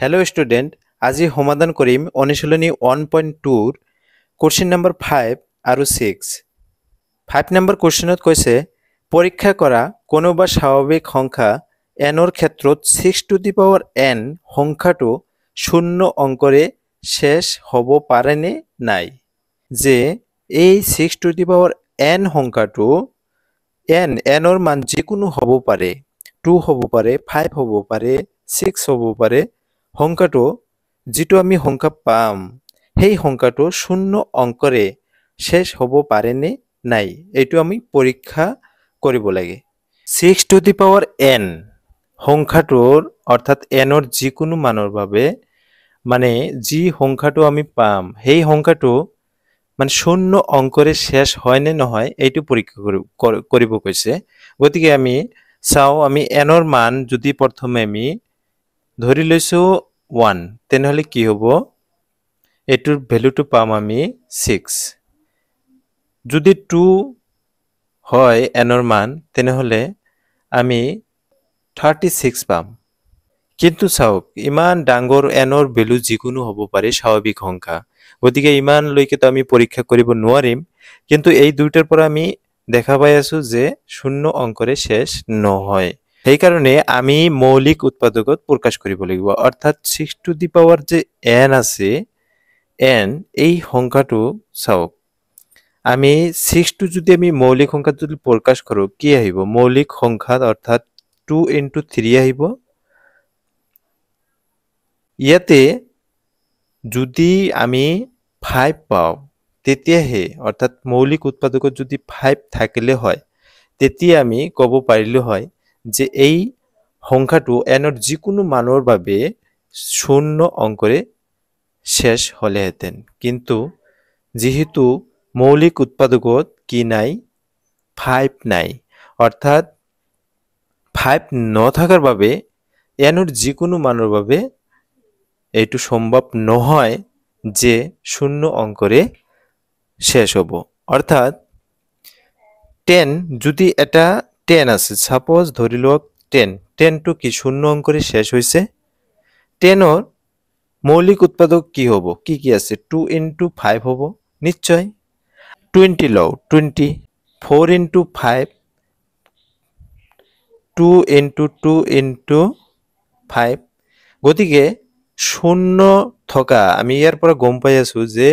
Hello student আজি সমাধান কৰিম অনুশীলনী 1.2 কোশ্চেন নম্বৰ 5 আৰু 6 5 নম্বৰ কোশ্চেনত কৈছে পৰীক্ষা কৰা কোনোবা স্বাভাৱিক সংখ্যা n ৰ ক্ষেত্ৰত 6 টু দি পাৱাৰ n সংখ্যাটো শূন্য অংকৰে শেষ হ'ব পাৰেনে নাই যে এই 6 টু দি পাৱাৰ n সংখ্যাটো n ৰ মান যিকোনো হ'ব পাৰে 2 হ'ব পাৰে 5 হ'ব পাৰে 6 হ'ব পাৰে সংখ্যাটো যেটো আমি সংখ্যা পাম সেই সংখ্যাটো শূন্য অংকৰে শেষ হ'ব পাৰেনে নাই এইটো আমি পৰীক্ষা কৰিব লাগে 6 টু দি পাৱাৰ n সংখ্যাটোৰ অৰ্থাৎ n ৰ যিকোনো মানৰ বাবে মানে যি সংখ্যাটো আমি পাম সেই সংখ্যাটো মানে শূন্য অংকৰে শেষ হয় নে নহয় এইটো পৰীক্ষা কৰিব কৈছে গতিকে আমি চাও আমি n ৰ মান যদি প্ৰথমে আমি ধৰি লৈছো 1 তেনেহলে কি হ'ব এটোৰ ভ্যালুটো পাম আমি 6 যদি 2 হয় n ৰ মান তেনেহলে আমি 36 পাম কিন্তু চাওক ইমান ডাঙৰ n ৰ ভ্যালু যিকোনো হ'ব পাৰে স্বাভাৱিক সংখ্যা গতিকে ইমান লৈকে তো আমি পৰীক্ষা কৰিব নোৱাৰিম কিন্তু এই দুইটাৰ পৰা আমি দেখা পাই আছো যে শূন্য অংকৰে শেষ নহয় সেই কাৰণে আমি মৌলিক উৎপাদকত প্ৰকাশ কৰিব লাগিব অৰ্থাৎ 6 টু দি পাৱাৰ যে n আছে n এই সংখ্যাটো চাওক আমি 6 টু যদি আমি মৌলিক সংখ্যা যদি প্ৰকাশ কৰো কি আহিব মৌলিক সংখ্যা অৰ্থাৎ 2 * 3 আহিব ইয়াতে যদি আমি 5 পাও তেতিয়াহে অৰ্থাৎ মৌলিক উৎপাদকত যদি 5 থাকিলে হয় তেতিয়া আমি ক'ব পাৰিলো হয় যে এই সংখ্যাটো n ৰ যিকোনো মানৰ বাবে শূন্য অংকৰে শেষ হলেহেঁতেন কিন্তু যেহেতু মৌলিক উৎপাদকত কি নাই 5 নাই অৰ্থাৎ 5 নথাকাৰ বাবে n ৰ যিকোনো মানৰ বাবে এইটো সম্ভৱ নহয় যে শূন্য অংকৰে শেষ হ'ব অৰ্থাৎ 10 যদি এটা 10 আছে সাপোজ ধৰি লওক 10 টু কি শূন্য অংকৰে শেষ হৈছে 10 ৰ মৌলিক উৎপাদক কি হ'ব কি আছে 2 * 5 হ'ব নিশ্চয় 20 লও 20 4 * 5 2 * 2 * 5 গতিকে শূন্য থকা আমি ইয়াৰ পৰা গম পাই আছো যে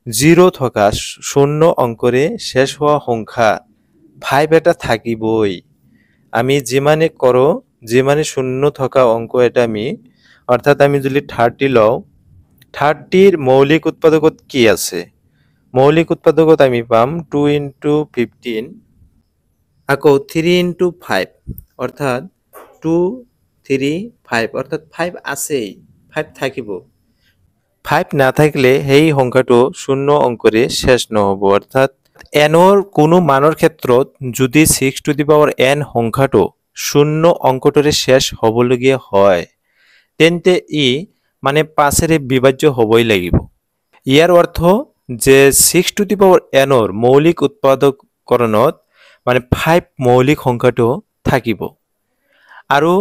0 থকা শূন্য অংকৰে শেষ হোৱা সংখ্যা 5 এটা থাকিবই আমি যিমানে করো যিমানে শূন্য থকা অংক এটা আমি অর্থাৎ আমি যদি 30 লও 30 ৰ মৌলিক উৎপাদকত কি আছে মৌলিক উৎপাদকত আমি পাম 2 * 15 আকৌ 3 * 5 অর্থাৎ 2 3 5 অর্থাৎ 5 আছেই 5 থাকিব 5 না থাকলে সেই সংখ্যাটো শূন্য অংকৰে শেষ নহব অৰ্থাৎ n ৰ কোনো মানৰ ক্ষেত্ৰত যদি 6 টু দি পাৱাৰ n সংখ্যাটো শূন্য অংকটোৰে শেষ হ'বলগীয়া হয় তেন্তে ই মানে 5 ৰে বিভাজ্য হ'বই লাগিব ইয়াৰ অৰ্থ যে 6 টু দি পাৱাৰ n ৰ মৌলিক উৎপাদককৰণত মানে 5 মৌলিক সংখ্যাটো থাকিব আৰু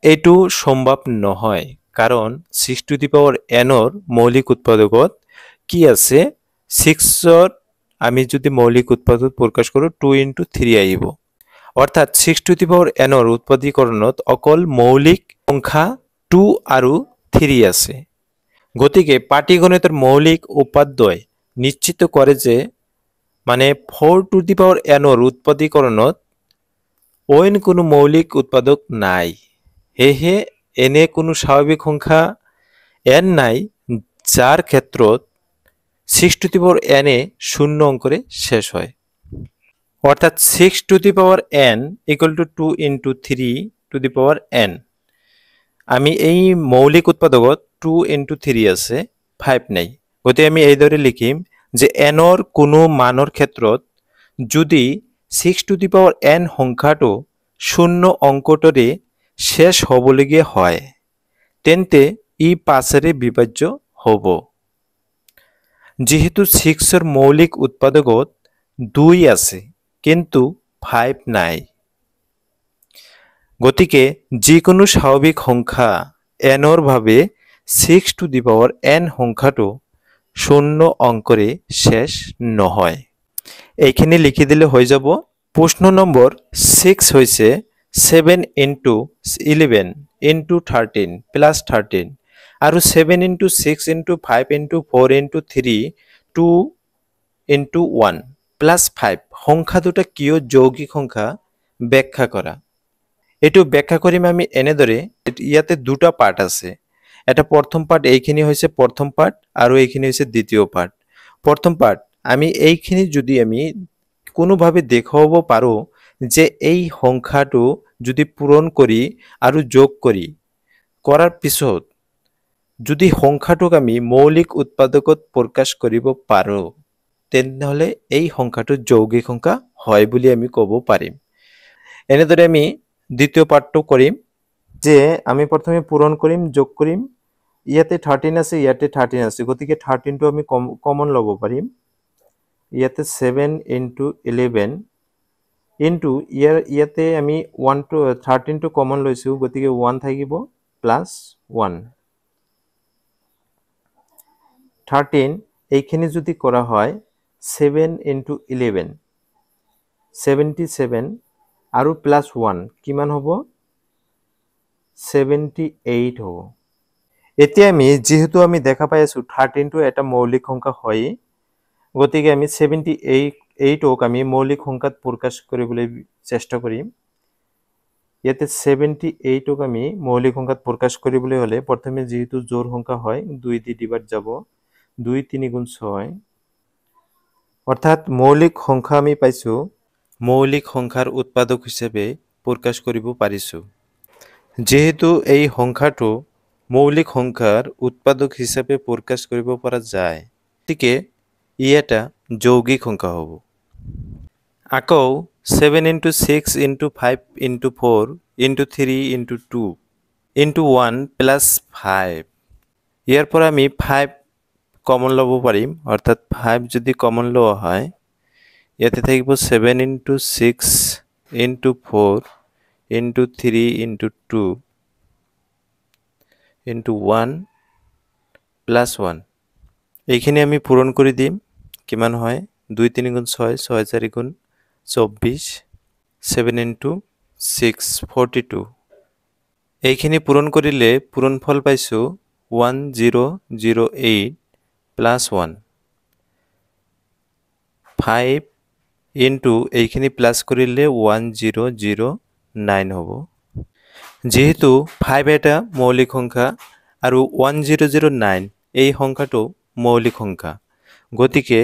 এইটো সম্ভৱ নহয় কাৰণ 6 টু দি পাৱাৰ n ৰ মৌলিক উৎপাদকত কি আছে 6 ৰ আমি যদি মৌলিক উৎপাদক প্ৰকাশ কৰো 2 * 3 আহিব অৰ্থাৎ 6 টু দি পাৱাৰ n ৰ উৎপাদীকৰণত অকল মৌলিক সংখ্যা 2 আৰু 3 আছে গতিকে পাটিগণিতৰ মৌলিক উপাদ্যই নিশ্চিত কৰে যে মানে 4 টু দি পাৱাৰ n ৰ উৎপাদীকৰণত অইন কোনো মৌলিক উৎপাদক নাই হেহে এনে কোনো স্বাভাৱিক সংখ্যা n নাই যাৰ ক্ষেত্ৰত 6 টু দি পাৱাৰ n এ শূন্য অংকৰে শেষ হয় অৰ্থাৎ 6 to the power n = 2 * 3 to the power n আমি এই মৌলিক উৎপাদকত 2 * 3 আছে 5 নাই গতি আমি এইদৰে লিখিম যে n ৰ কোনো মানৰ ক্ষেত্ৰত যদি 6 টু দি পাৱাৰ n সংখ্যাটো শূন্য অংকটোৰে শেষ হ'বলগীয়া হয় তেন্তে ই 5 ৰে বিভাজ্য হ'ব যেহেতু 6 ৰ মৌলিক উৎপাদকত 2 আছে কিন্তু 5 নাই গতিকে যিকোনো স্বাভাৱিক সংখ্যা n ৰ ভাবে 6 টু দি পাৱাৰ n সংখ্যাটো শূন্য অঙ্কৰে শেষ নহয়। এইখিনি লিখি দিলে হৈ যাব। প্ৰশ্ন নম্বৰ 6 হৈছে 7 into 11 into 13 plus 13 আৰু 7 into 6 into 5 into 4 into 3 2 into 1 plus 5 সংখ্যা দুটা কিয় যৌগিক সংখ্যা ব্যাখ্যা কৰা। এটো ব্যাখ্যা কৰিম আমি এনেদৰে। ইয়াতে দুটা পাৰ্ট আছে। এটা প্ৰথম পাৰ্ট, এইখিনি হৈছে প্ৰথম পাৰ্ট আৰু এইখিনি হৈছে দ্বিতীয় পাৰ্ট। প্ৰথম পাৰ্ট আমি এইখিনি যদি আমি কোনোভাবে দেখাব পাৰো যে এই সংখ্যাটো যদি পূৰণ কৰি আৰু যোগ কৰি কৰাৰ পিছত যদি সংখ্যাটোক আমি মৌলিক উৎপাদকত প্ৰকাশ কৰিব পাৰো তেনেহলে এই সংখ্যাটো যৌগিক সংখ্যা হয় বুলি আমি ক'ব পাৰিম। এনেদৰে আমি দ্বিতীয় পাৰ্টটো কৰিম যে আমি প্ৰথমে পূৰণ কৰিম, যোগ কৰিম। ইয়াতে 13 আছে, ইয়াতে 13 আছে, গতিকে 13টো আমি কমন ল'ব পাৰিম। ইয়াতে 7 into 11 into ইয়াতে আমি 13টো কমন লৈছো, গতিকে 1 থাকিব প্লাস 1 13 এইখিনি যদি কৰা হয় 7 into 11 77 আৰু প্লাস 1 কিমান হ'ব 78 হ'ব। এতিয়া আমি যেহেতু আমি দেখা পাই আছো 13টো এটা মৌলিক সংখ্যা হয়, গতিকে আমি 78ক আমি মৌলিক সংখ্যাত প্ৰকাশ কৰিবলৈ চেষ্টা কৰিম। ইয়াতে 78ক আমি মৌলিক সংখ্যাত প্ৰকাশ কৰিবলৈ হলে প্ৰথমে যেহেতু জোড় সংখ্যা হয় 2 দি ডিভাইড যাব, 2 3 গুণ 6, অর্থাৎ মৌলিক সংখ্যা আমি পাইছো মৌলিক সংখ্যাৰ উৎপাদক হিচাপে প্ৰকাশ কৰিব পাৰিছো। যেহেতু এই সংখ্যাটো মৌলিক সংখ্যাৰ উৎপাদক হিচাপে প্ৰকাশ কৰিব পৰা যায়, গতিকে ই এটা যৌগিক সংখ্যা হ'ব। আকৌ 7 into 6 into 5 into 4 into 3 into 2 into 1 plus 5 ইয়াৰ পৰা আমি 5 কমন ল'ব পাৰিম, অৰ্থাৎ 5 যদি কমন লোৱা হয় ইয়াতে থাকিব 7 into 6 into 4 into 3 into 2 into 1 plus 1 এইখিনি আমি পূৰণ কৰি দিম। কিমান হয় 2 3 গুণ 6, 6 4 গুণ 24, 7 into 6 42 এইখিনি পূৰণ কৰিলে পূৰণফল পাইছো 1008 plus 1 5 into এইখিনি প্লাস কৰিলে 1009 হ'ব। যেহেতু 5 এটা মৌলিক সংখ্যা আৰু 1009 এই সংখ্যাটো মৌলিক সংখ্যা, গতিকে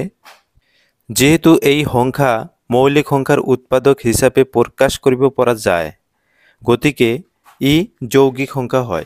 যেহেতু এই সংখ্যা মৌলিক সংখ্যাৰ উৎপাদক হিচাপে প্ৰকাশ কৰিব পৰা যায়, গতিকে ই যৌগিক সংখ্যা হয়।